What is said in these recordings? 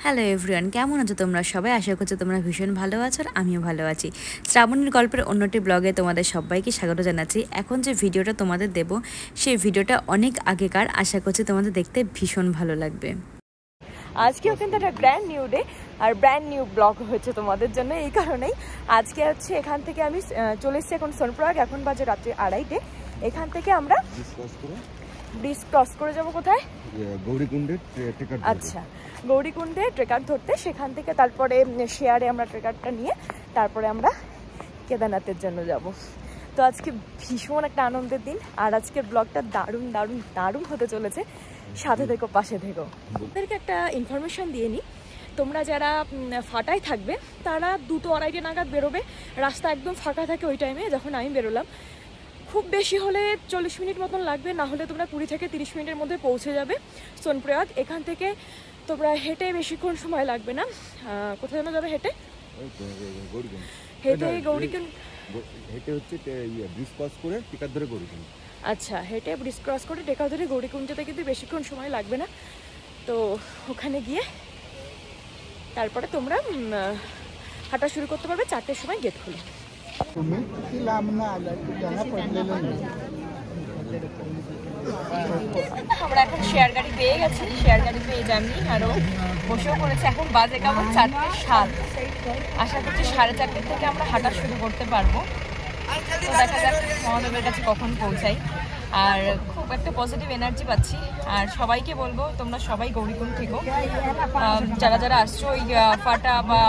Hello everyone, কেমন আছো তোমরা সবাই? আশা করছি তোমরা ভীষণ ভালো আছো আর আমিও ভালো আছি। শ্রাবণীর গল্পের অন্যটি ব্লগে তোমাদের সবাইকে স্বাগত জানাচ্ছি। এখন যে ভিডিওটা তোমাদের দেব সেই ভিডিওটা অনেক আগেকার, আশা করছি তোমাদের দেখতে ভীষণ ভালো লাগবে। আজকেও কিন্তু একটা ব্র্যান্ড নিউ ডে আর ব্র্যান্ড নিউ ব্লগ হচ্ছে তোমাদের জন্য। এই কারণেই আজকে হচ্ছে এখান থেকে আমি চলে এসেছি এখন সোনপ্রয়াগ, এখন বাজে রাত্রি 2:30। এখান থেকে আমরা ব্রিজ ক্রস করে যাবো কোথায়? গৌরীকুণ্ডে। আচ্ছা, গৌরীকুণ্ডে ট্রেকার ধরতে, সেখান থেকে তারপরে শেয়ারে আমরা ট্রেকারটা নিয়ে তারপরে আমরা কেদারনাথের জন্য যাব। তো আজকে ভীষণ একটা আনন্দের দিন আর আজকের ব্লগটা দারুণ দারুণ দারুণ হতে চলেছে। সাথে থেকো, পাশে থেকো। ওদেরকে একটা ইনফরমেশন দিয়ে নিই, তোমরা যারা ফাটায় থাকবে তারা 2-2-2:30 নাগাদ বেরোবে। রাস্তা একদম ফাঁকা থাকে ওই টাইমে যখন আমি বেরোলাম। খুব বেশি হলে 40 মিনিট মতন লাগবে, না হলে তোমরা 20 থেকে 30 মিনিটের মধ্যে পৌঁছে যাবে সোনপ্রয়াগ। এখান থেকে তোমরা হেঁটে বেশিক্ষণ সময় লাগবে না। কোথায় যেন যাবে হেঁটে? হেঁটে গৌরীকুণ্ড, হেঁটে হচ্ছে ব্রিজ ক্রস করে টিকার ধরে গৌরীকুণ্ড। আচ্ছা, হেঁটে ব্রিজ ক্রস করে টেকা ধরে গৌরীকুণ্ডতে কিন্তু বেশিক্ষণ সময় লাগবে না। তো ওখানে গিয়ে তারপরে তোমরা হাঁটা শুরু করতে পারবে। 4টের সময় গেট খুলে। আমরা এখন শেয়ার গাড়ি পেয়ে গেছি, শেয়ার গাড়ি পেয়ে যাবনি আরও বসেও পড়েছে। এখন বাজে কেমন 4:07। আশা করছি 4:30 থেকে আমরা হাঁটা শুরু করতে পারবো। তো দেখা যাক মহাদেবের কাছে কখন পৌঁছাই। আর খুব একটা পজিটিভ এনার্জি পাচ্ছি। আর সবাইকে বলবো তোমরা সবাই গৌরীকুণ্ড থেকো। যারা যারা আসছো ওই ফাটা বা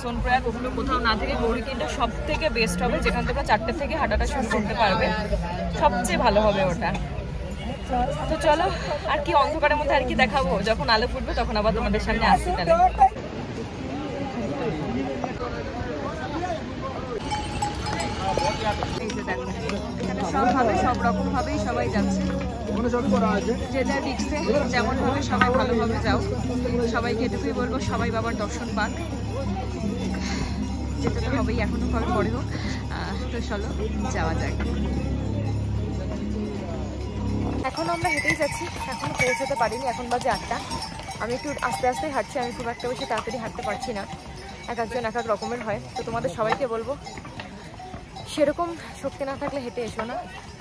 সোনপ্রয়াগ ওগুলো কোথাও না থেকে গৌরীকুণ্ডটা সব থেকে বেস্ট হবে, যেখান থেকে 4টে থেকে হাঁটাটা শুরু করতে পারবে। সবচেয়ে ভালো হবে ওটা। তো চলো, আর কি অন্ধকারের মধ্যে আর কি দেখাবো, যখন আলো ফুটবে তখন আবার তোমাদের সামনে আসছি। তাহলে এই যে দেখো, এখানে সবভাবে সব রকম ভাবেই সবাই যাচ্ছে, যে যা দিচ্ছে যেমন ভাবে সবাই ভালোভাবে যাও। সবাইকে এটুকুই বলবো, সবাই বাবার দর্শন পাক। যেতে তো হবেই, এখনো পরে হোক। তো চলো যাওয়া যাক। এখন আমরা হেঁটেই যাচ্ছি, এখনো পৌঁছাতে পারিনি। এখন বাজে 8টা। আমি একটু আস্তে আস্তে হাঁটছি, আমি খুব একটা বেশি তাড়াতাড়ি হাঁটতে পারছি না। এক একজন এক এক রকমের হয়। তো তোমাদের সবাইকে বলবো সেরকম শক্তি না থাকলে হেঁটে এসো না,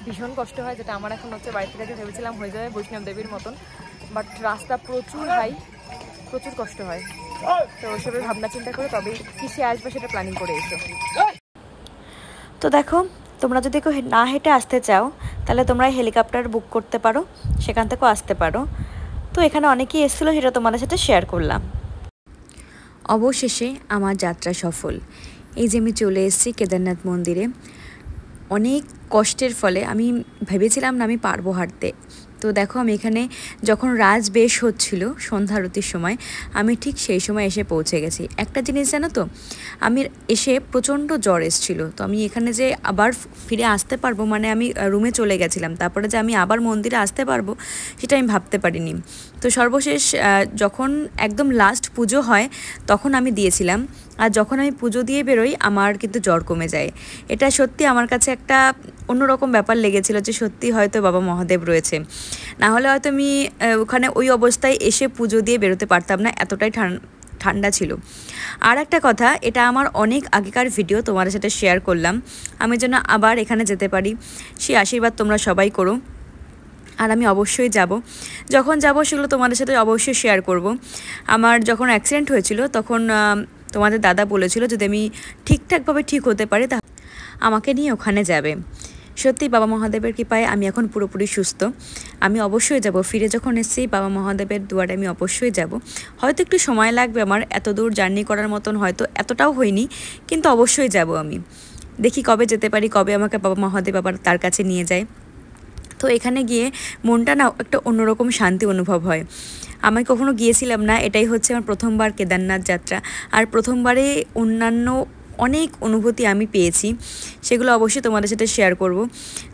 ভীষণ কষ্ট হয়। যেটা আমার এখন হচ্ছে, বাড়ি থেকে ভেবেছিলাম হয়ে যাবে বৈষ্ণব দেবীর মতন, বাট রাস্তা প্রচুর হাই, প্রচুর কষ্ট হয়। তো ওইসবের ভাবনা চিন্তা করে তবেই কিসে আসবে সেটা প্ল্যানিং করে এসো। তো দেখো, তোমরা যদি কেউ না হেঁটে আসতে চাও তাহলে তোমরা হেলিকপ্টার বুক করতে পারো, সেখান থেকেও আসতে পারো। তো এখানে অনেকেই এসেছিলো, সেটা তোমাদের সাথে শেয়ার করলাম। অবশেষে আমার যাত্রা সফল। এই যে আমি চলে এসেছি কেদারনাথ মন্দিরে। অনেক কষ্টের ফলে আমি ভেবেছিলাম না আমি পারবো হাঁটতে। তো দেখো, আমি এখানে যখন রাজ বেশ হচ্ছিল সন্ধ্যা আরতির সময়, আমি ঠিক সেই সময় এসে পৌঁছে গেছি। একটা জিনিস জানো তো, আমি এসে প্রচণ্ড জ্বর এসেছিলো। তো আমি এখানে যে আবার ফিরে আসতে পারবো, মানে আমি রুমে চলে গেছিলাম, তারপরে যে আমি আবার মন্দিরে আসতে পারবো সেটা আমি ভাবতে পারিনি। তো সর্বশেষ যখন একদম লাস্ট পুজো হয় তখন আমি দিয়েছিলাম। আর যখন আমি পুজো দিয়ে বেরোই আমার কিন্তু জ্বর কমে যায়। এটা সত্যি আমার কাছে একটা অন্যরকম ব্যাপার লেগেছিল, যে সত্যি হয়তো বাবা মহাদেব রয়েছে। না হলে হয়তো আমি ওখানে ওই অবস্থায় এসে পুজো দিয়ে বেরোতে পারতাম না, এতটাই ঠান্ডা ছিল। আর একটা কথা, এটা আমার অনেক আগেকার ভিডিও, তোমাদের সাথে শেয়ার করলাম। আমি যেন আবার এখানে যেতে পারি সেই আশীর্বাদ তোমরা সবাই করো। আর আমি অবশ্যই যাব, যখন যাব সেগুলো তোমাদের সাথে অবশ্যই শেয়ার করব। আমার যখন অ্যাক্সিডেন্ট হয়েছিল তখন তোমাদের দাদা বলেছিল যদি আমি ঠিকঠাকভাবে ঠিক হতে পারি তা আমাকে নিয়ে ওখানে যাবে। সত্যি বাবা মহাদেবের কৃপায় আমি এখন পুরোপুরি সুস্থ। আমি অবশ্যই যাব, ফিরে যখন এসেছি বাবা মহাদেবের দুয়ারে আমি অবশ্যই যাব। হয়তো একটু সময় লাগবে, আমার এত দূর জার্নি করার মতন হয়তো এতটাও হয়নি, কিন্তু অবশ্যই যাব আমি। দেখি কবে যেতে পারি, কবে আমাকে বাবা মহাদেব আবার তার কাছে নিয়ে যায়। তো এখানে গিয়ে মনটা না একটা অন্যরকম শান্তি অনুভব হয়। আমি কখনো গিয়েছিলাম না, এটাই হচ্ছে আমার প্রথমবার কেদারনাথ যাত্রা। আর প্রথমবারে অন্যান্য অনেক অনুভূতি আমি পেয়েছি, সেগুলো অবশ্যই তোমাদের সাথে শেয়ার করব।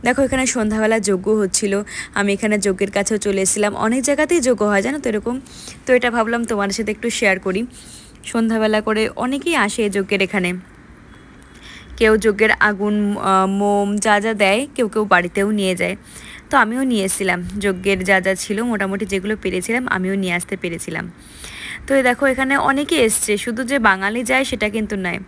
দেখো, এখানে সন্ধ্যাবেলা যজ্ঞ হচ্ছিল, আমি এখানে যজ্ঞের কাছেও চলে এসেছিলাম। অনেক জায়গাতেই যজ্ঞ হয় জানো তো এরকম। তো এটা ভাবলাম তোমাদের সাথে একটু শেয়ার করি। সন্ধ্যাবেলা করে অনেকেই আসে যজ্ঞের এখানে, কেউ যজ্ঞের আগুন, মোম যা যা দেয়, কেউ কেউ বাড়িতেও নিয়ে যায়। তো আমিও নিয়ে এসেছিলাম যজ্ঞের যা যা ছিল, মোটামুটি যেগুলো পেরেছিলাম আমিও নিয়ে আসতে পেরেছিলাম। তো এই দেখো এখানে অনেকে এসছে, শুধু যে বাঙালি যায় সেটা কিন্তু নয়,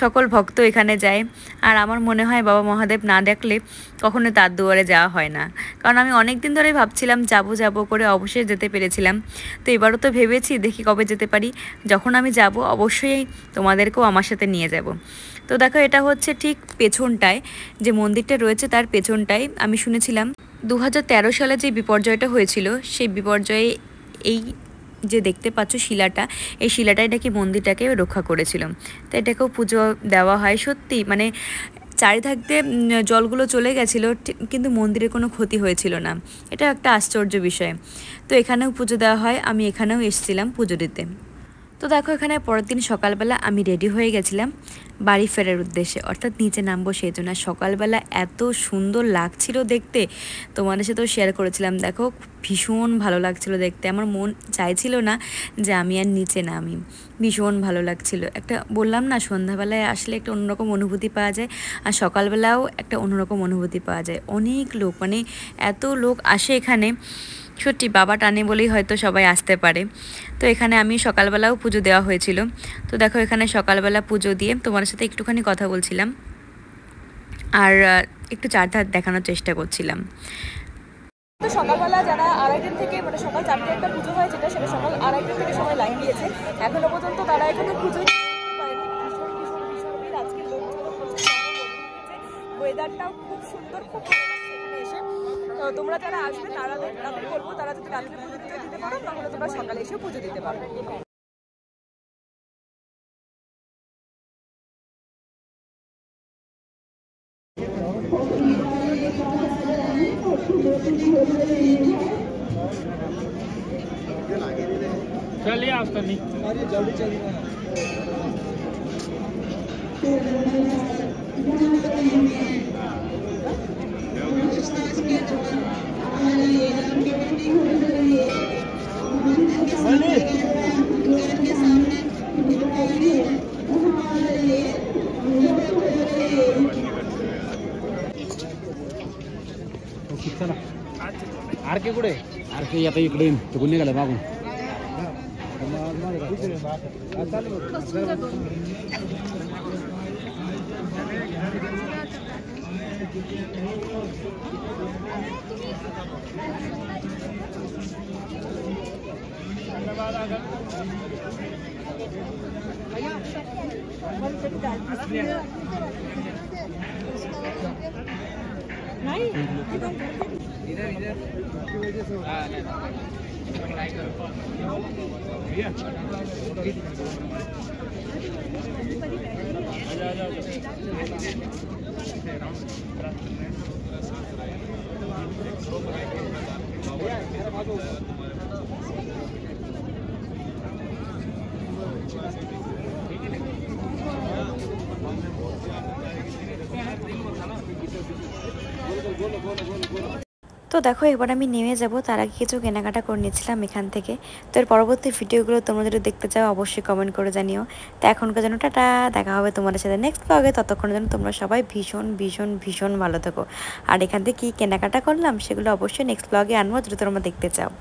সকল ভক্ত এখানে যায়। আর আমার মনে হয় বাবা মহাদেব না দেখলে কখনো তার দুয়ারে যাওয়া হয় না, কারণ আমি অনেক দিন ধরে ভাবছিলাম যাব করে অবশ্যই যেতে পেরেছিলাম। তো এবারও তো ভেবেছি দেখি কবে যেতে পারি, যখন আমি যাব অবশ্যই তোমাদেরকেও আমার সাথে নিয়ে যাব। তো দেখো এটা হচ্ছে ঠিক পেছনটায় যে মন্দিরটা রয়েছে তার পেছনটায় আমি শুনেছিলাম 2013 সালে যে বিপর্যয়টা হয়েছিল সেই বিপর্যয়ে এই যে দেখতে পাচ্ছ শিলাটা, এই শিলাটাই নাকি মন্দিরটাকে রক্ষা করেছিল। তো এটাকেও পুজো দেওয়া হয়। সত্যি মানে চারিধার দিয়ে জলগুলো চলে গেছিলো কিন্তু মন্দিরের কোনো ক্ষতি হয়েছিল না, এটা একটা আশ্চর্য বিষয়। তো এখানেও পুজো দেওয়া হয়, আমি এখানেও এসেছিলাম পুজো দিতে। তো দেখো এখানে পরের দিন সকালবেলা আমি রেডি হয়ে গেছিলাম বাড়ি ফেরার উদ্দেশ্যে, অর্থাৎ নিচে নামবো সেই জন্য। সকালবেলা এত সুন্দর লাগছিল দেখতে, তোমাদের সাথেও শেয়ার করেছিলাম। দেখো ভীষণ ভালো লাগছিল দেখতে, আমার মন চাইছিল না যে আমি আর নিচে নামি, ভীষণ ভালো লাগছিল। একটা বললাম না সন্ধ্যাবেলায় আসলে একটা অন্যরকম অনুভূতি পাওয়া যায়, আর সকালবেলাও একটা অন্যরকম অনুভূতি পাওয়া যায়। অনেক লোক, মানে এত লোক আসে এখানে, সত্যি বাবা টানে বলেই হয়তো সবাই আসতে পারে। তো এখানে আমি সকালবেলাও পুজো দেওয়া হয়েছিল। তো দেখো এখানে সকালবেলা পুজো দিয়ে তোমার সাথে একটুখানি কথা বলছিলাম আর একটু চারধার দেখানোর চেষ্টা করছিলাম। তো সকালবেলা যারা আড়াইটার থেকে মানে সকাল 4টে একটা পুজো হয় যেটা, সেটা সকাল আড়াইটার থেকে সবাই লাইন দিয়েছে। এখনো পর্যন্ত তারা এখানে পুজো আজকে ওয়েদারটাও খুব সুন্দর, খুব ভালো লাগছে এখানে এসে। তো তোমরা যারা আসবে তাদের বলবো তারা যদি রাত্রে পুজো দিতে পারো তাহলে তোমরা সকালে এসেও পুজো দিতে পারো। चलिए आप करनी जल्दी चलिए। आरके कुठे? आरके आता इकडे तिकडून निघाला मागून. नहीं इधर इधर তো দেখো এবার আমি নেমে যাব, তার আগে কিছু কেনাকাটা করে নিয়েছিলাম এখান থেকে। তো এর পরবর্তী ভিডিওগুলো তোমরা যদি দেখতে চাও অবশ্যই কমেন্ট করে জানিও। তো এখনকার জন্য টাটা, দেখা হবে তোমাদের সাথে নেক্সট ব্লগে। ততক্ষণের জন্য তোমরা সবাই ভীষণ ভীষণ ভীষণ ভালো থেকো। আর এখান থেকে কী কেনাকাটা করলাম সেগুলো অবশ্যই নেক্সট ব্লগে আনবো যদি তোমরা দেখতে চাও।